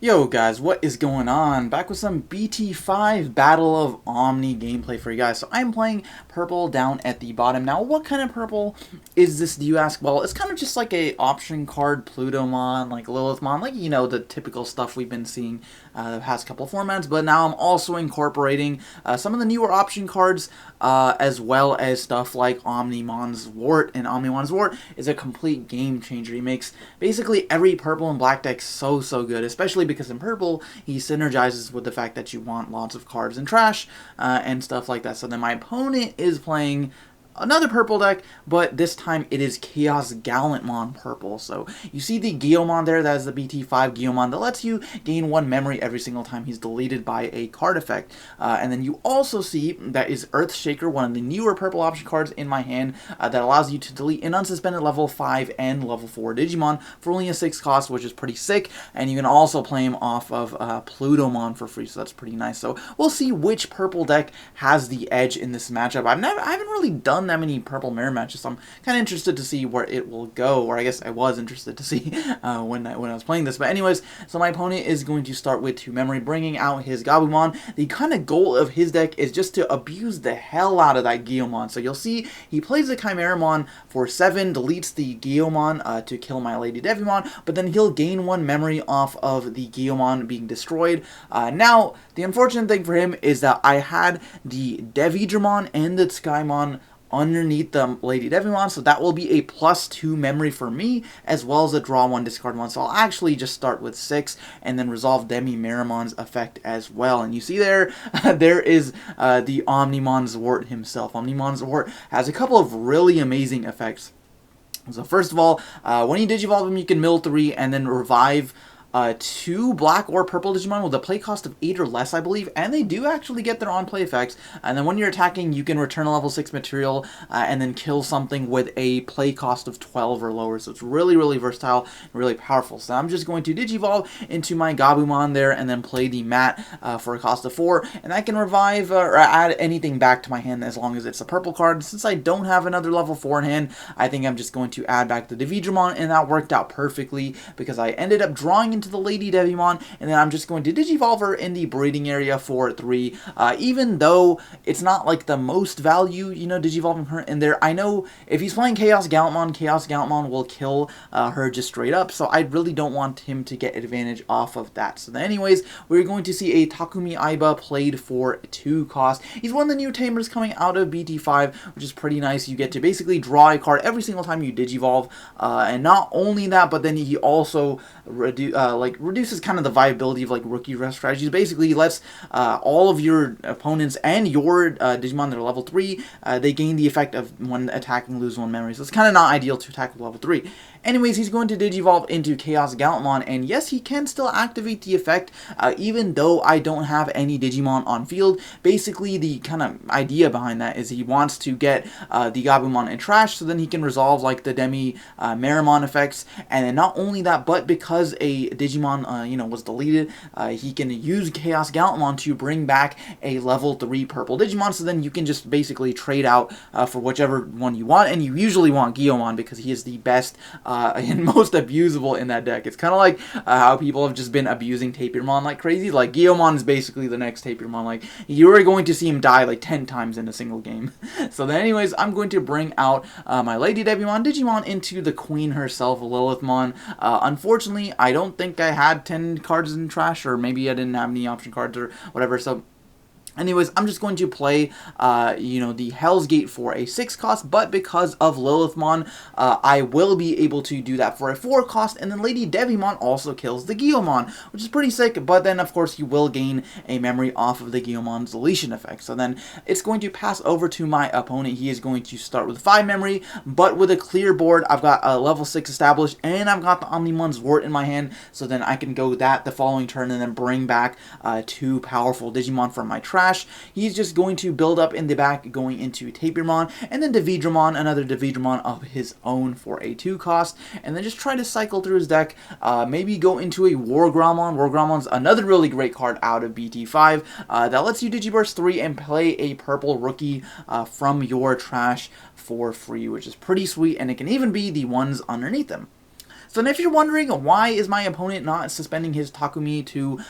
Yo guys, what is going on? Back with some BT5 Battle of Omni gameplay for you guys. So I'm playing purple down at the bottom. Now what kind of purple is this, do you ask? Well, it's kind of just like a option card, Plutomon, like Lilithmon, like, you know, the typical stuff we've been seeing the past couple formats. But now I'm also incorporating some of the newer option cards as well as stuff like Omnimon Zwart. And Omnimon Zwart is a complete game changer. He makes basically every purple and black deck so good, especially because in purple he synergizes with the fact that you want lots of cards and trash and stuff like that. So then my opponent is playing another purple deck, but this time it is ChaosGallantmon purple. So you see the Guiomon there, that is the BT5 Guiomon that lets you gain 1 memory every single time he's deleted by a card effect. And then you also see that is Earthshaker, one of the newer purple option cards in my hand that allows you to delete an unsuspended level 5 and level 4 Digimon for only a 6 cost, which is pretty sick. And you can also play him off of Plutomon for free, so that's pretty nice. So we'll see which purple deck has the edge in this matchup. I haven't really done that many purple mirror matches, so I'm kind of interested to see where it will go, or I guess I was interested to see when I was playing this. But anyways, so my opponent is going to start with 2 memory, bringing out his Gabumon. The kind of goal of his deck is just to abuse the hell out of that Guiomon. So you'll see he plays the Chimeramon for 7, deletes the Guiomon to kill my Lady Devimon, but then he'll gain 1 memory off of the Guiomon being destroyed. Now, the unfortunate thing for him is that I had the Devidramon and the Skymon underneath the Lady Devimon, so that will be a +2 memory for me, as well as a draw 1, discard 1. So I'll actually just start with 6 and then resolve Demimeramon's effect as well. And you see there, there is the Omnimon Zwart himself. Omnimon Zwart has a couple of really amazing effects. So first of all, when you Digivolve him, you can mill 3 and then revive 2 black or purple Digimon with a play cost of 8 or less, I believe, and they do actually get their on-play effects. And then when you're attacking, you can return a level 6 material and then kill something with a play cost of 12 or lower. So it's really versatile and really powerful. So I'm just going to Digivolve into my Gabumon there and then play the mat for a cost of 4, and I can revive or add anything back to my hand as long as it's a purple card. Since I don't have another level 4 in hand, I think I'm just going to add back the Devidramon, and that worked out perfectly because I ended up drawing into the Lady Devimon, and then I'm just going to Digivolve her in the breeding area for 3. Even though it's not like the most value, you know, Digivolving her in there, I know if he's playing ChaosGallantmon will kill her just straight up, so I really don't want him to get advantage off of that. So then anyways, we're going to see a Takumi Aiba played for 2 cost. He's one of the new tamers coming out of BT5, which is pretty nice. You get to basically draw a card every single time you Digivolve, and not only that, but then he also reduces kind of the viability of like rookie rest strategies. Basically, he lets all of your opponents and your Digimon that are level 3, they gain the effect of when attacking lose 1 memory. So it's kind of not ideal to attack with level 3. Anyways, he's going to Digivolve into ChaosGallantmon, and yes, he can still activate the effect, even though I don't have any Digimon on field. Basically, the kind of idea behind that is he wants to get the Gabumon in trash, so then he can resolve like the Demi-Meramon effects, and then not only that, but because a Digimon, you know, was deleted, he can use ChaosGallantmon to bring back a level 3 purple Digimon, so then you can just basically trade out for whichever one you want, and you usually want Guiomon because he is the best and most abusable in that deck. It's kind of like how people have just been abusing Tapirmon like crazy. Like, Guiomon is basically the next Tapirmon. Like, you're going to see him die like 10 times in a single game. So then anyways, I'm going to bring out my Lady Devimon Digimon into the queen herself, Lilithmon. Unfortunately, I don't think I had 10 cards in trash, or maybe I didn't have any option cards or whatever, so anyways, I'm just going to play, you know, the Hell's Gate for a 6 cost, but because of Lilithmon, I will be able to do that for a 4 cost, and then Lady Devimon also kills the Guiomon, which is pretty sick, but then, of course, you will gain a memory off of the Guiomon's deletion effect. So then it's going to pass over to my opponent. He is going to start with 5 memory, but with a clear board. I've got a level 6 established, and I've got the Omnimon Zwart in my hand, so then I can go that the following turn and then bring back 2 powerful Digimon from my trash. He's just going to build up in the back, going into Tapirmon, and then Devidramon, another Devidramon of his own for a 2 cost, and then just try to cycle through his deck, maybe go into a Wargramon. Wargramon's another really great card out of BT5 that lets you Digiburst 3 and play a purple rookie from your trash for free, which is pretty sweet, and it can even be the ones underneath them. So then if you're wondering why is my opponent not suspending his Takumi to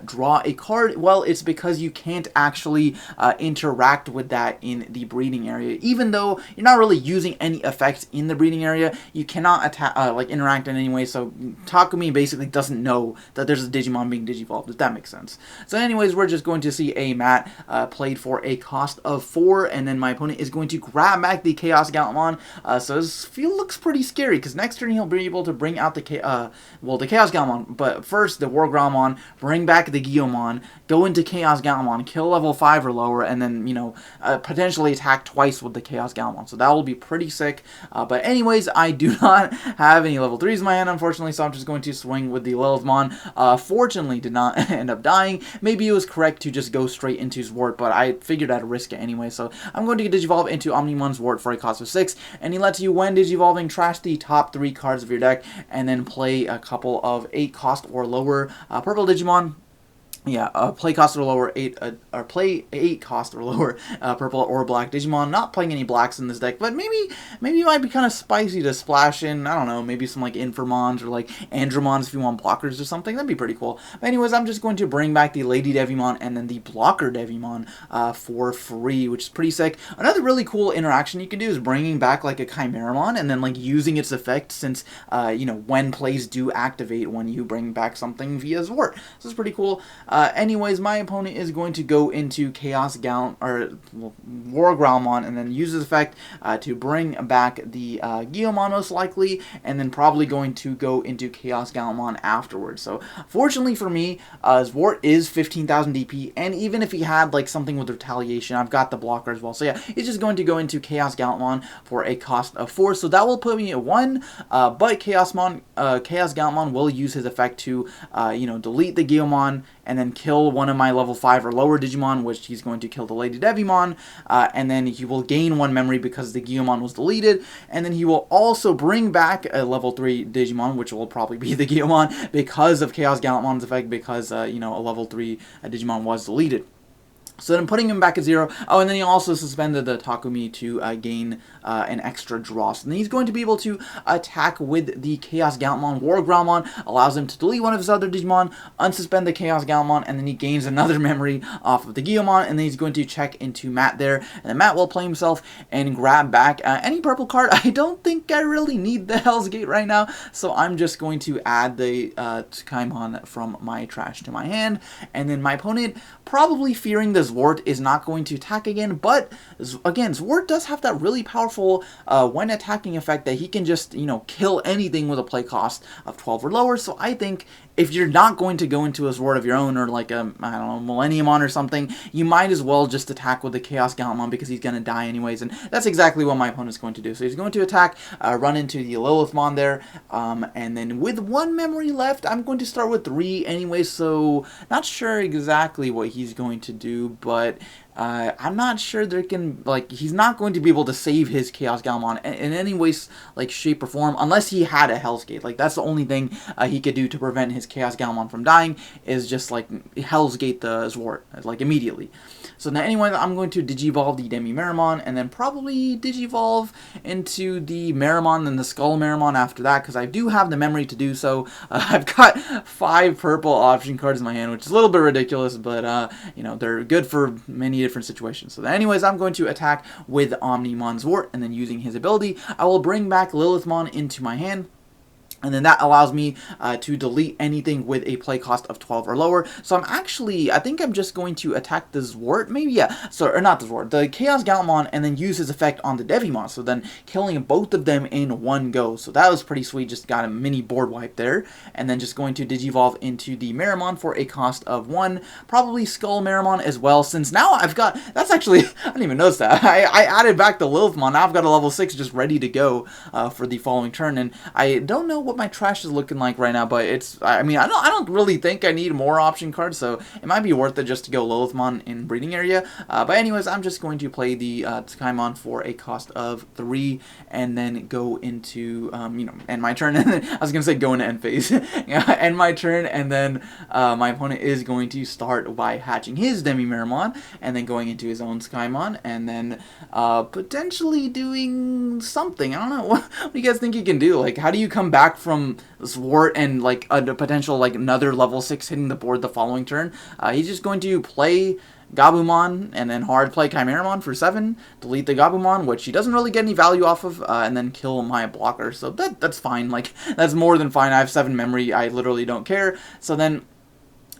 draw a card, well, it's because you can't actually interact with that in the breeding area. Even though you're not really using any effects in the breeding area, you cannot attack, interact in any way, so Takumi basically doesn't know that there's a Digimon being digivolved, if that makes sense. So anyways, we're just going to see a mat played for a cost of 4, and then my opponent is going to grab back the ChaosGallantmon. So this field looks pretty scary, because next turn he'll be able to bring out the ChaosGallantmon, but first the WarGrowlmon, bring back the Guilmon, go into ChaosGallantmon, kill level 5 or lower, and then, you know, potentially attack twice with the ChaosGallantmon. So that will be pretty sick. But anyways, I do not have any level 3s in my hand, unfortunately, so I'm just going to swing with the Lilithmon. Fortunately, did not end up dying. Maybe it was correct to just go straight into Zwart, but I figured I'd risk it anyway, so I'm going to Digivolve into Omnimon Zwart for a cost of 6, and he lets you, when Digivolving, trash the top 3 cards of your deck, and then play a couple of 8 cost or lower purple Digimon. Yeah, play cost or lower 8, or play 8 cost or lower purple or black Digimon. Not playing any blacks in this deck, but maybe it might be kind of spicy to splash in, I don't know, maybe some like Infamons or like Andromons if you want blockers or something. That'd be pretty cool. But anyways, I'm just going to bring back the Lady Devimon and then the Blocker Devimon for free, which is pretty sick. Another really cool interaction you can do is bringing back like a Chimeramon and then like using its effect, since you know, when plays do activate when you bring back something via Zwart. So this is pretty cool. Anyways, my opponent is going to go into WarGrowlmon and then use his effect to bring back the Guilmon most likely, and then probably going to go into ChaosGallantmon afterwards. So fortunately for me, Zwart is 15,000 DP, and even if he had like something with retaliation, I've got the blocker as well. So yeah, he's just going to go into ChaosGallantmon for a cost of 4. So that will put me at 1, but ChaosGallantmon will use his effect to you know, delete the Guilmon and then kill one of my level 5 or lower Digimon, which he's going to kill the Lady Devimon, and then he will gain 1 memory because the Guilmon was deleted, and then he will also bring back a level 3 Digimon, which will probably be the Guilmon, because of ChaosGallantmon's effect, because, you know, a level 3 Digimon was deleted. So then putting him back at 0. Oh, and then he also suspended the Takumi to gain an extra draw. So then he's going to be able to attack with the ChaosGallantmon. WarGrowlmon allows him to delete one of his other Digimon, unsuspend the ChaosGallantmon, and then he gains another memory off of the Guilmon, and then he's going to check into Matt there. And then Matt will play himself and grab back any purple card. I don't think I really need the Hell's Gate right now, so I'm just going to add the Tsukaimon from my trash to my hand. And then my opponent, probably fearing the Zwart, is not going to attack again, but again, Zwart does have that really powerful when attacking effect that he can just, you know, kill anything with a play cost of 12 or lower. So I think if you're not going to go into a Zwart of your own, or like a, I don't know, Millenniumon or something, you might as well just attack with the ChaosGallantmon, because he's going to die anyways, and that's exactly what my opponent's going to do. So he's going to attack, run into the Lilithmon there, and then with 1 memory left, I'm going to start with 3 anyway, so not sure exactly what he's going to do, but I'm not sure there can, like, he's not going to be able to save his ChaosGallantmon in any way, like, shape or form, unless he had a Hell's Gate. Like, that's the only thing he could do to prevent his ChaosGallantmon from dying, is just, like, Hell's Gate the Zwart, like, immediately. So now, anyway, I'm going to Digivolve the Demi-Meramon, and then probably Digivolve into the Meramon and the Skull Meramon after that, because I do have the memory to do so. I've got 5 purple option cards in my hand, which is a little bit ridiculous, but, you know, they're good for many different situations. So anyways, I'm going to attack with Omnimon Zwart, and then using his ability, I will bring back Lilithmon into my hand. And then that allows me to delete anything with a play cost of 12 or lower. So I'm actually, I think I'm just going to attack the Zwart, maybe, yeah. So, or not the Zwart, the ChaosGallantmon, and then use his effect on the Devimon. So then killing both of them in one go. So that was pretty sweet, just got a mini board wipe there. And then just going to Digivolve into the Meramon for a cost of 1. Probably Skull Meramon as well, since now I've got, that's actually, I didn't even notice that. I added back the Lilithmon, now I've got a level 6 just ready to go for the following turn. And I don't know what my trash is looking like right now, but it's, I mean, I don't really think I need more option cards, so it might be worth it just to go Lilithmon in breeding area. But anyways, I'm just going to play the Tsukaimon for a cost of 3, and then go into, you know, end my turn. I was gonna say go into end phase. Yeah, end my turn, and then my opponent is going to start by hatching his Demi-Meramon, and then going into his own Tsukaimon, and then potentially doing something. I don't know. What do you guys think you can do? Like, how do you come back from Zwart and like a potential like another level 6 hitting the board the following turn, he's just going to play Gabumon and then hard play Chimeramon for 7, delete the Gabumon, which he doesn't really get any value off of, and then kill my blocker. So that's fine. Like, that's more than fine. I have 7 memory. I literally don't care. So then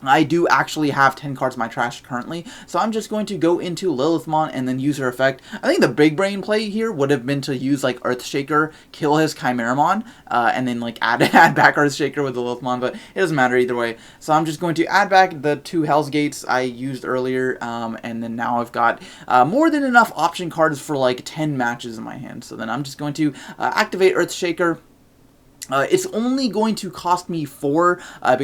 I do actually have 10 cards in my trash currently, so I'm just going to go into Lilithmon and then use her effect. I think the big brain play here would have been to use like Earthshaker, kill his Chimeramon, and then like add back Earthshaker with the Lilithmon, but it doesn't matter either way. So I'm just going to add back the 2 Hell's Gates I used earlier, and then now I've got more than enough option cards for like 10 matches in my hand. So then I'm just going to activate Earthshaker. It's only going to cost me 4,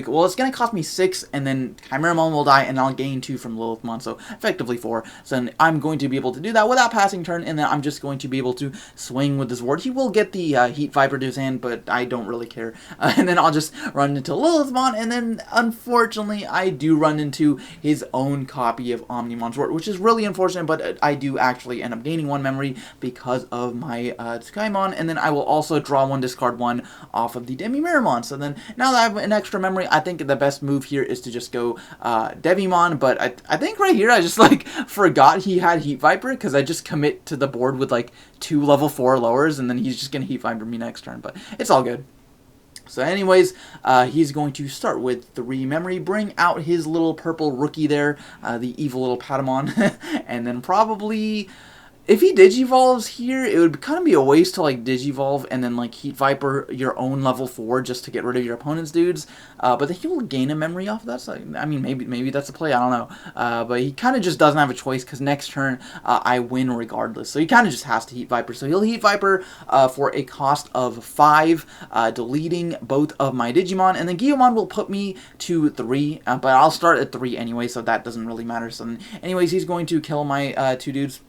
well, it's going to cost me 6, and then Chimeramon will die, and I'll gain 2 from Lilithmon, so effectively 4. So then I'm going to be able to do that without passing turn, and then I'm just going to be able to swing with this ward. He will get the Heat Viper to his hand, but I don't really care. And then I'll just run into Lilithmon, and then, unfortunately, I do run into his own copy of Omnimon Zwart, which is really unfortunate, but I do actually end up gaining 1 memory because of my Tsukaimon, and then I will also draw 1, discard 1, off of the Demimeramon. So then, now that I have an extra memory, I think the best move here is to just go Devimon, but I think right here I just like forgot he had Heat Viper, because I just commit to the board with like 2 level 4 lowers, and then he's just going to Heat Viper me next turn, but it's all good. So anyways, he's going to start with 3 memory, bring out his little purple rookie there, the evil little Patamon, and then probably, if he Digivolves here, it would kind of be a waste to like Digivolve and then like Heat Viper your own level 4 just to get rid of your opponent's dudes. But then he'll gain a memory off of that. So, I mean, maybe that's a play. I don't know. But he kind of just doesn't have a choice because next turn I win regardless. So he kind of just has to Heat Viper. So he'll Heat Viper for a cost of 5, deleting both of my Digimon. And then Guillemon will put me to 3. But I'll start at 3 anyway, so that doesn't really matter. So then, anyways, he's going to kill my 2 dudes.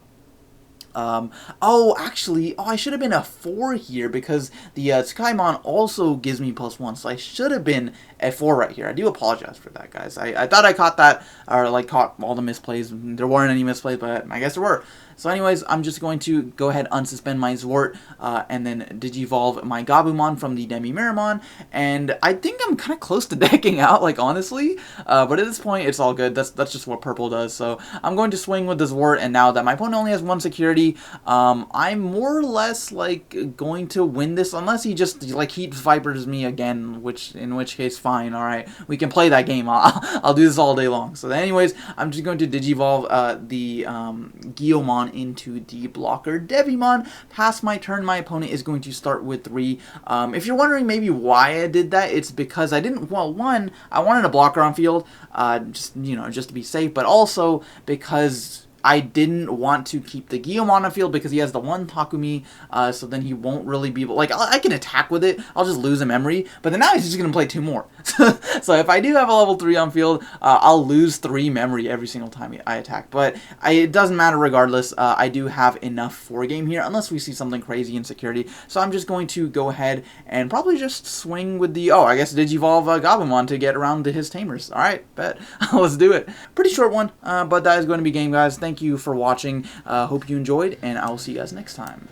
Actually, I should have been a 4 here because the Tsukaimon also gives me +1, so I should have been at 4 right here. I do apologize for that, guys. I thought I caught that, or like caught all the misplays. There weren't any misplays, but I guess there were. So anyways, I'm just going to go ahead and unsuspend my Zwart, and then Digivolve my Gabumon from the Demimeramon, and I think I'm kind of close to decking out, like, honestly, but at this point, it's all good. That's just what purple does, so I'm going to swing with the Zwart, and now that my opponent only has 1 security, I'm more or less, like, going to win this, unless he just, like, Heat Vipers me again, in which case, fine, alright, we can play that game. I'll do this all day long. So anyways, I'm just going to Digivolve the Guillemon into the blocker Devimon. Past my turn, my opponent is going to start with 3. If you're wondering maybe why I did that, it's because I didn't, well, 1, I wanted a blocker on field, just to be safe, but also because I didn't want to keep the Guillemon on field because he has the 1 Takumi, so then he won't really be able, like, I can attack with it, I'll just lose a memory, but then now he's just going to play 2 more. So if I do have a level 3 on field, I'll lose 3 memory every single time I attack, but it doesn't matter regardless. I do have enough for game here, unless we see something crazy in security, so I'm just going to go ahead and probably just swing with the, I guess Digivolve Gabumon to get around to his Tamers. Alright, bet. Let's do it. Pretty short one, but that is going to be game, guys. Thank you for watching. Hope you enjoyed, and I will see you guys next time.